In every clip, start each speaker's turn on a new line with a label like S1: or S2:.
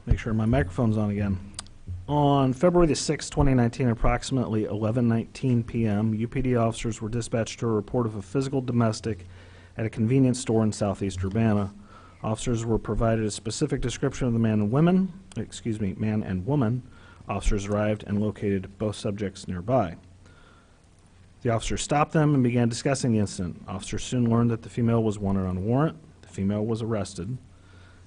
S1: Make sure my microphone's on again. On February the 6th, 2019, approximately 11:19 p.m., UPD officers were dispatched to a report of a physical domestic at a convenience store in southeast Urbana. Officers were provided a specific description of the man and woman. Officers arrived and located both subjects nearby. The officers stopped them and began discussing the incident. Officers soon learned that the female was wanted on a warrant. The female was arrested.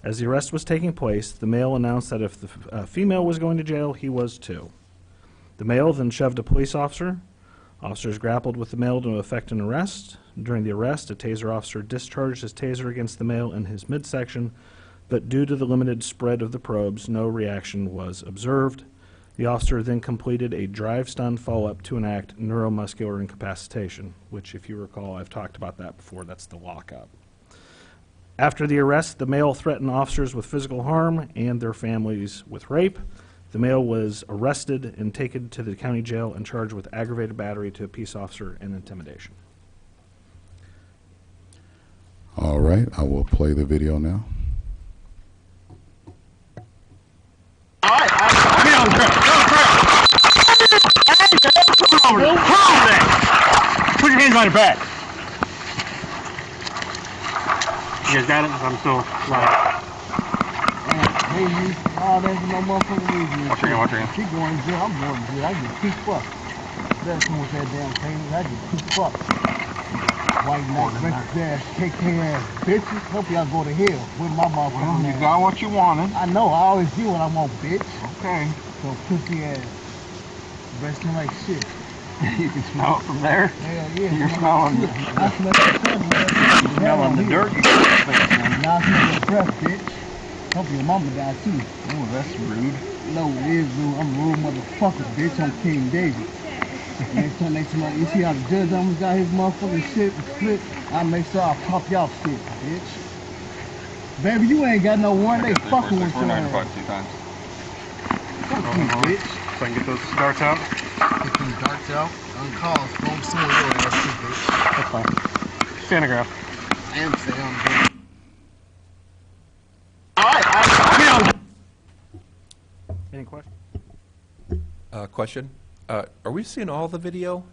S1: As the arrest was taking place, the male announced that if the female was going to jail, he was too. The male then shoved a police officer. Officers grappled with the male to effect an arrest. During the arrest, a TASER officer discharged his TASER against the male in his midsection, but due to the limited spread of the probes, no reaction was observed. The officer then completed a drive-stun follow-up to enact neuromuscular incapacitation, which, if you recall, I've talked about that before. That's the lockup. After the arrest, the male threatened officers with physical harm and their families with rape. The male was arrested and taken to the county jail and charged with aggravated battery to a peace officer and intimidation.
S2: All right, I will play the video now.
S3: All right, get on the track. Come over there. Put your hands behind your back. You guys got it? I'm still live.
S4: Hey, you. Oh, there's no motherfucking reason.
S3: Watch your hand.
S4: She going to jail. I'm going to jail. I get too fucked. That's almost that damn thing. I get too fucked. White knight, racist ass, KK ass bitches. Hope y'all go to hell with my motherfucking
S3: Well, you
S4: ass.
S3: got what you wanted.
S4: I know. I always do what I want, bitch.
S3: Okay.
S4: So pussy ass. Breath smell like shit.
S3: You can smell it from there.
S4: Hell yeah.
S3: You're smelling
S4: I smell that
S3: You're smelling the dirt.
S4: Now I smell the breath, bitch. Hope your mama died too.
S3: Oh, that's rude.
S4: No, it is rude. I'm a rude motherfucker, bitch. I'm King David. Next time you see how the judge almost got his motherfucking shit split, I make sure I pop y'all shit, bitch. Baby, you ain't got no warrant. They fucking with your ass. Fuck you, bitch.
S3: So I can get those darts out?
S4: Get them darts out. On call. Go somewhere your ass too, bitch.
S3: That's fine. Stand your ground.
S4: I am saying I'm good.
S1: Any questions?
S5: Question. Are we seeing all the video?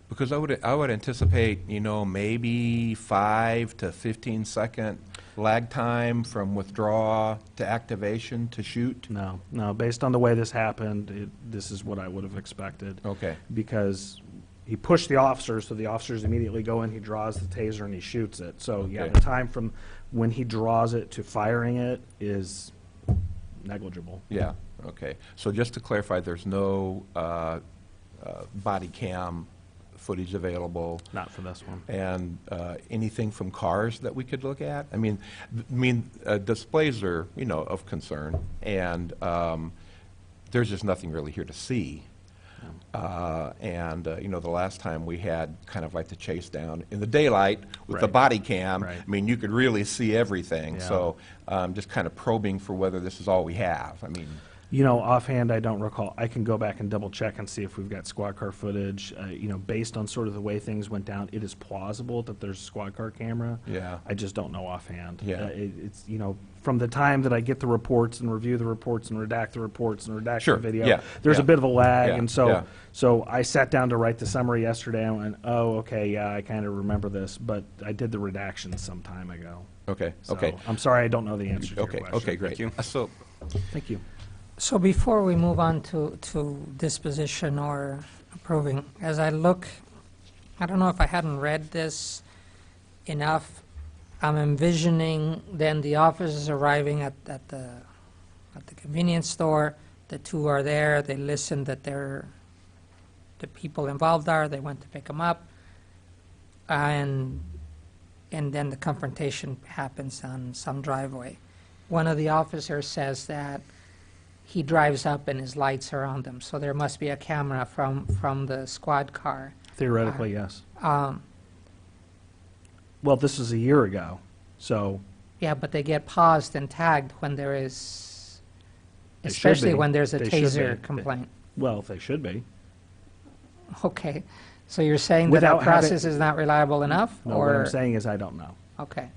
S5: Because I would anticipate, you know, maybe 5 to 15 second lag time from withdraw to activation to shoot.
S1: No. Based on the way this happened, this is what I would have expected.
S5: Okay.
S1: Because he pushed the officers, so the officers immediately go in, he draws the taser, and he shoots it. So, yeah,
S5: Okay.
S1: the time from when he draws it to firing it is negligible.
S5: Yeah. Okay. So just to clarify, there's no body cam footage available.
S1: Not for this one.
S5: And anything from cars that we could look at? I mean, displays are, you know, of concern, and there's just nothing really here to see. You know, the last time we had kind of like the chase down in the daylight with the body cam,
S1: Right.
S5: I mean, you could really see everything.
S1: Yeah.
S5: So just kind of probing for whether this is all we have. I mean,
S1: You know, offhand, I don't recall. I can go back and double check and see if we've got squad car footage. You know, based on sort of the way things went down, it is plausible that there's a squad car camera.
S5: Yeah.
S1: I just don't know offhand.
S5: Yeah.
S1: It's, you know, from the time that I get the reports and review the reports and redact the reports and redact
S5: Sure.
S1: the video,
S5: Yeah.
S1: there's
S5: Yeah.
S1: a bit of a lag.
S5: Yeah.
S1: And so,
S5: Yeah.
S1: so I sat down to write the summary yesterday and went, oh, okay, yeah, I kind of remember this, but I did the redactions some time ago.
S5: okay,
S1: So
S5: okay.
S1: I'm sorry I don't know the answer to
S5: Okay,
S1: your question.
S5: okay, great.
S3: Thank you.
S5: So,
S1: Thank you.
S6: So before we move on to disposition or approving, as I look, I don't know if I hadn't read this enough. I'm envisioning then the officers arriving at the convenience store. The two are there. They listen that the people involved are. They went to pick them up, and then the confrontation happens on some driveway. One of the officers says that he drives up and his lights are on them, so there must be a camera from the squad car.
S1: Theoretically, yes.
S6: Um,
S1: Well, this was a year ago, so
S6: yeah, but they get paused and tagged when there is,
S1: They should
S6: especially
S1: be.
S6: when there's a
S1: They should
S6: TASER
S1: be.
S6: complaint.
S1: well, they should be.
S6: Okay, so you're saying that
S1: Without
S6: our process is not reliable enough,
S1: No, what
S6: or
S1: I'm saying is I don't know.
S6: okay,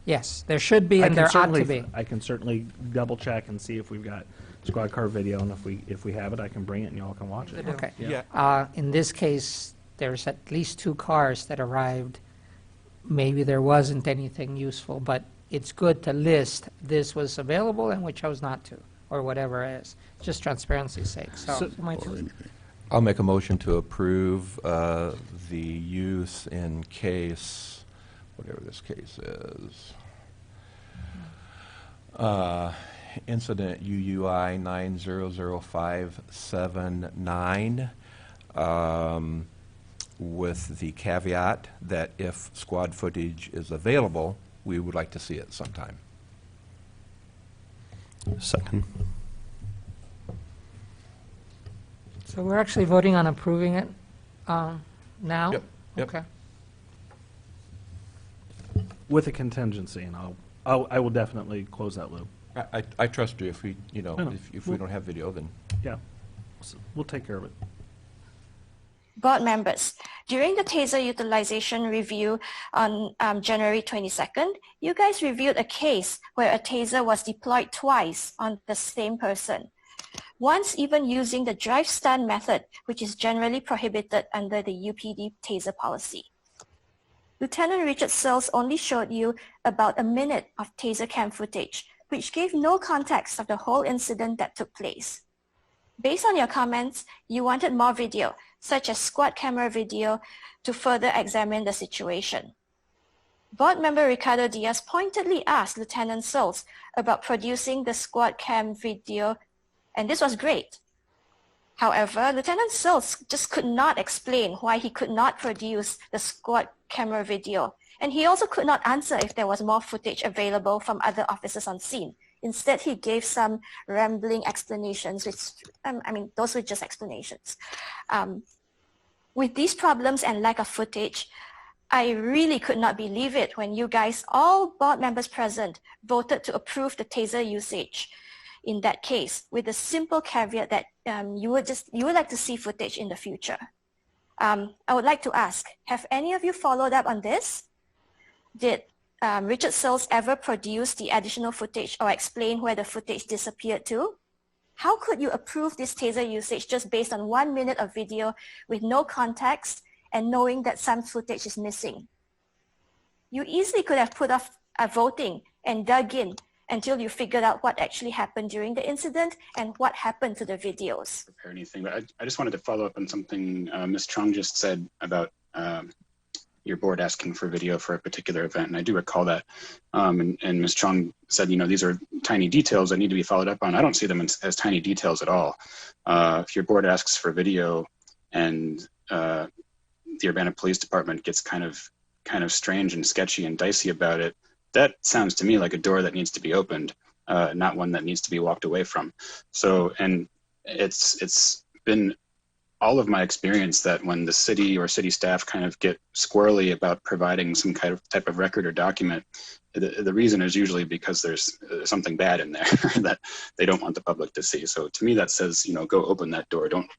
S6: Yes, there should be, and there ought to be.
S1: I can certainly double check and see if we've got squad car video, and if we have it, I can bring it and y'all can watch it.
S6: Okay.
S5: Yeah.
S6: In this case, there's at least 2 cars that arrived. Maybe there wasn't anything useful, but it's good to list this was available and we chose not to, or whatever it is, just transparency's sake. So,
S5: I'll make a motion to approve the use in case, whatever this case is. Incident UUI 900579, with the caveat that if squad footage is available, we would like to see it sometime.
S7: Second.
S6: so we're actually voting on approving it now?
S5: Yep, yep.
S6: Okay.
S1: With a contingency, and I will definitely close that loop.
S5: I trust you. If we,
S1: No,
S5: if we don't have video, then
S1: Yeah, we'll take care of it.
S8: Board members, during the TASER utilization review on January 22nd, you guys reviewed a case where a TASER was deployed twice on the same person. Once even using the drive stun method, which is generally prohibited under the UPD TASER policy. Lieutenant Richard Searles only showed you about a minute of TASER cam footage, which gave no context of the whole incident that took place. Based on your comments, you wanted more video, such as squad camera video, to further examine the situation. Board member Ricardo Diaz pointedly asked Lieutenant Searles about producing the squad cam video, and this was great. However, Lieutenant Searles just could not explain why he could not produce the squad camera video, and he also could not answer if there was more footage available from other officers on scene. Instead, he gave some rambling explanations, which, those were just explanations. With these problems and lack of footage, I really could not believe it when you guys, all board members present, voted to approve the TASER usage in that case, with the simple caveat that you would like to see footage in the future. I would like to ask, have any of you followed up on this? Did Richard Searles ever produce the additional footage or explain where the footage disappeared to? How could you approve this TASER usage just based on 1 minute of video with no context and knowing that some footage is missing? You easily could have put off voting and dug in until you figured out what actually happened during the incident and what happened to the videos.
S9: Or anything, but I just wanted to follow up on something Ms. Chung just said about your board asking for video for a particular event, and I do recall that. And Ms. Chung said, these are tiny details that need to be followed up on. I don't see them as tiny details at all. If your board asks for video and the Urbana Police Department gets kind of strange and sketchy and dicey about it, that sounds to me like a door that needs to be opened, not one that needs to be walked away from. So, and it's been all of my experience that when the city or city staff kind of get squirrely about providing some kind of type of record or document, the reason is usually because there's something bad in there that they don't want the public to see. So to me, that says, go open that door. Don't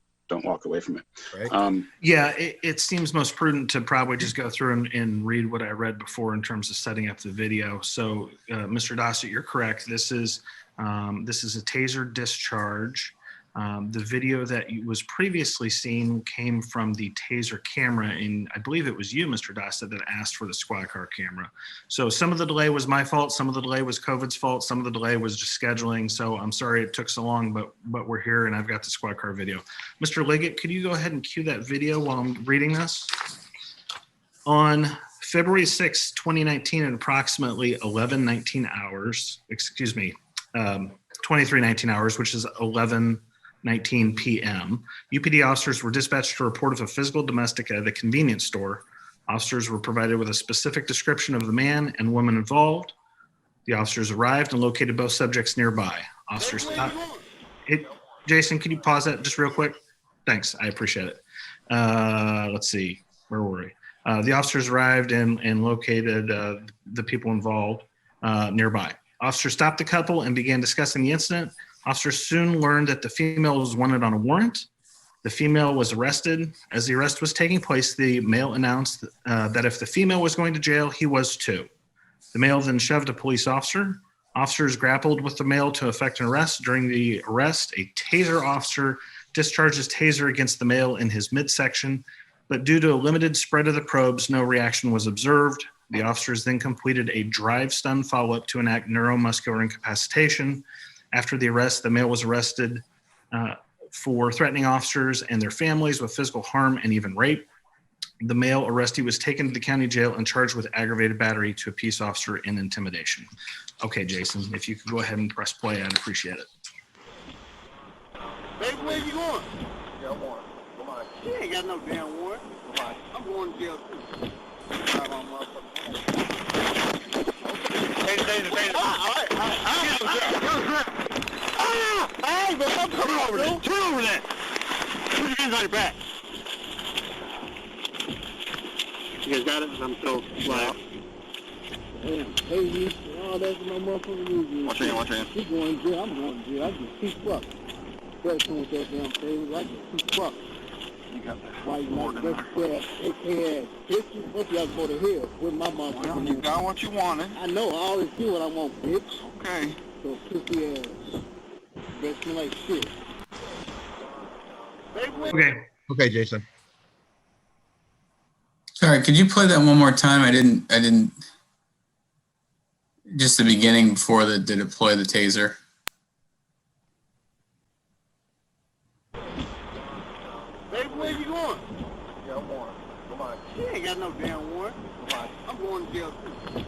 S9: walk away from it.
S5: Right.
S1: Yeah, it seems most prudent to probably just go through and read what I read before in terms of setting up the video. So, Mr. Dossett, you're correct. This is a TASER discharge. The video that was previously seen came from the TASER camera, and I believe it was you, Mr. Dossett, that asked for the squad car camera. So some of the delay was my fault, some of the delay was COVID's fault, some of the delay was just scheduling. So I'm sorry it took so long, but we're here and I've got the squad car video. Mr. Liggett, could you go ahead and cue that video while I'm reading this? On February 6, 2019 at approximately 23:19 hours, which is 11:19 p.m. UPD officers were dispatched to report of a physical domestic at a convenience store. Officers were provided with a specific description of the man and woman involved. The officers arrived and located both subjects nearby. Officers stopped. Jason, can you pause that just real quick? Thanks, I appreciate it. Let's see, where were we? The officers arrived and located the people involved nearby. Officers stopped the couple and began discussing the incident. Officers soon learned that the female was wanted on a warrant. The female was arrested. As the arrest was taking place, the male announced that if the female was going to jail, he was too. The male then shoved a police officer. Officers grappled with the male to effect an arrest. During the arrest, a TASER officer discharged his TASER against the male in his midsection, but due to a limited spread of the probes, no reaction was observed. The officers then completed a drive stun follow-up to enact neuromuscular incapacitation. After the arrest, the male was arrested for threatening officers and their families with physical harm and even rape. The male arrestee was taken to the county jail and charged with aggravated battery to a peace officer and intimidation. Okay, Jason, if you could go ahead and press play, I'd appreciate it.
S3: Baby, where you going? Yeah, I'm warrant. Come on. She ain't got no damn warrant. Come on. I'm going to jail too. Hey, but I'm coming over there. Turn over there. Put your hands on your back. You guys got it? I'm still flat.
S4: Damn, hey, you, all that's my motherfucker you.
S3: Watch your hand, watch your hand.
S4: You going to jail, I'm going to jail. I just keep fucked. Question with that damn thing, I just keep fucked.
S3: You got that.
S4: Why you not just AK-ass bitch? What you got to go to hell with my motherfucker?
S3: Well, you got what you wanted.
S4: I know, I always do what I want, bitch.
S3: Okay.
S4: So pussy ass. That smell like shit.
S1: Okay.
S7: Okay, Jason.
S10: Sorry, could you play that one more time? I didn't, just the beginning before the deploy the TASER.
S3: Baby, where you going? Yeah, I'm warrant. Come on. She ain't got no damn warrant. Come on. I'm going to jail too.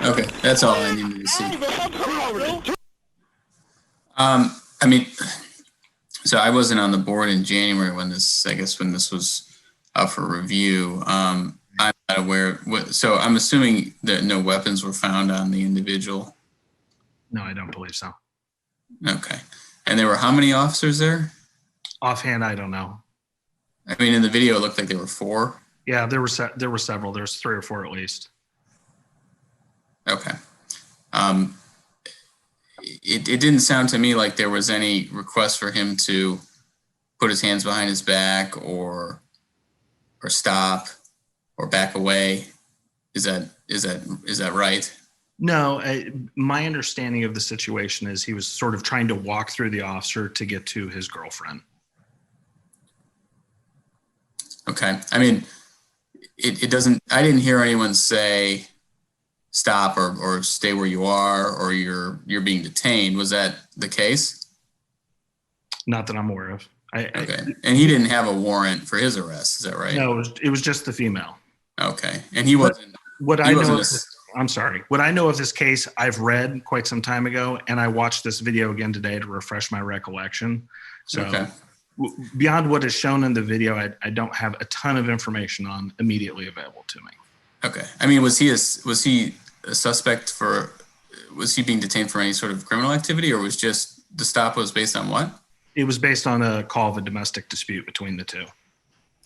S10: Okay, that's all I needed to see. I mean, so I wasn't on the board in January when this, I guess when this was up for review. I'm not aware, so I'm assuming that no weapons were found on the individual?
S1: No, I don't believe so.
S10: Okay. And there were how many officers there?
S1: Offhand, I don't know.
S10: I mean, in the video, it looked like there were 4.
S1: Yeah, there were several. There's 3 or 4 at least.
S10: Okay. It didn't sound to me like there was any request for him to put his hands behind his back or stop or back away. Is that right?
S1: No, my understanding of the situation is he was sort of trying to walk through the officer to get to his girlfriend.
S10: Okay. I mean, it doesn't, I didn't hear anyone say stop or stay where you are or you're being detained. Was that the case?
S1: Not that I'm aware of.
S10: Okay. And he didn't have a warrant for his arrest. Is that right?
S1: No, it was just the female.
S10: Okay. And he wasn't.
S1: I'm sorry. What I know of this case, I've read quite some time ago, and I watched this video again today to refresh my recollection. So
S10: okay.
S1: Beyond what is shown in the video, I don't have a ton of information on immediately available to me.
S10: Okay. I mean, was he a suspect for, was he being detained for any sort of criminal activity, or was just the stop was based on what? It
S1: was based on a call of a domestic dispute between the two.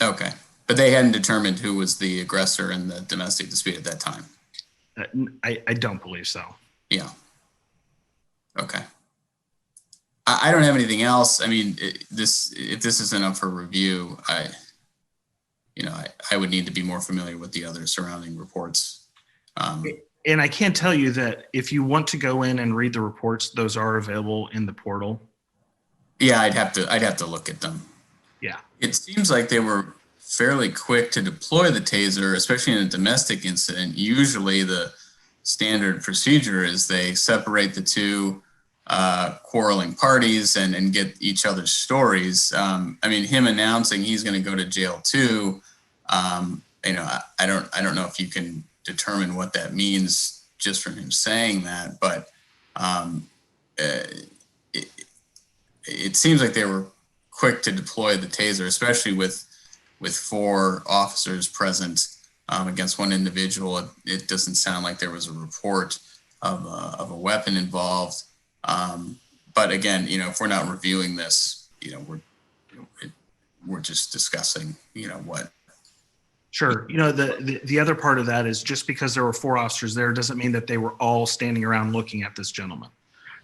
S10: Okay. But they hadn't determined who was the aggressor in the domestic dispute at that time?
S1: I don't believe so.
S10: Yeah. Okay. I don't have anything else. I mean, if this isn't up for review, I would need to be more familiar with the other surrounding reports.
S1: And I can tell you that if you want to go in and read the reports, those are available in the portal.
S10: Yeah, I'd have to look at them.
S1: Yeah.
S10: It seems like they were fairly quick to deploy the TASER, especially in a domestic incident. Usually the standard procedure is they separate the two quarreling parties and get each other's stories. I mean, him announcing he's going to go to jail too, I don't know if you can determine what that means just from him saying that, but it seems like they were quick to deploy the TASER, especially with 4 officers present against one individual. It doesn't sound like there was a report of a weapon involved. But again, if we're not reviewing this, we're just discussing, what.
S1: Sure. The other part of that is just because there were 4 officers there doesn't mean that they were all standing around looking at this gentleman,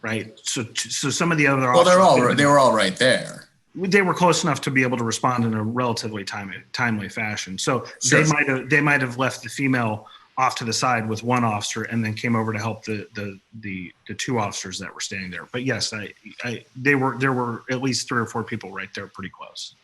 S1: right? So some of the other
S10: officers. Well, they were all right there.
S1: They were close enough to be able to respond in a relatively timely fashion. So
S10: Sure.
S1: they might have left the female off to the side with one officer and then came over to help the two officers that were standing there. But yes, there were at least 3 or 4 people right there pretty close.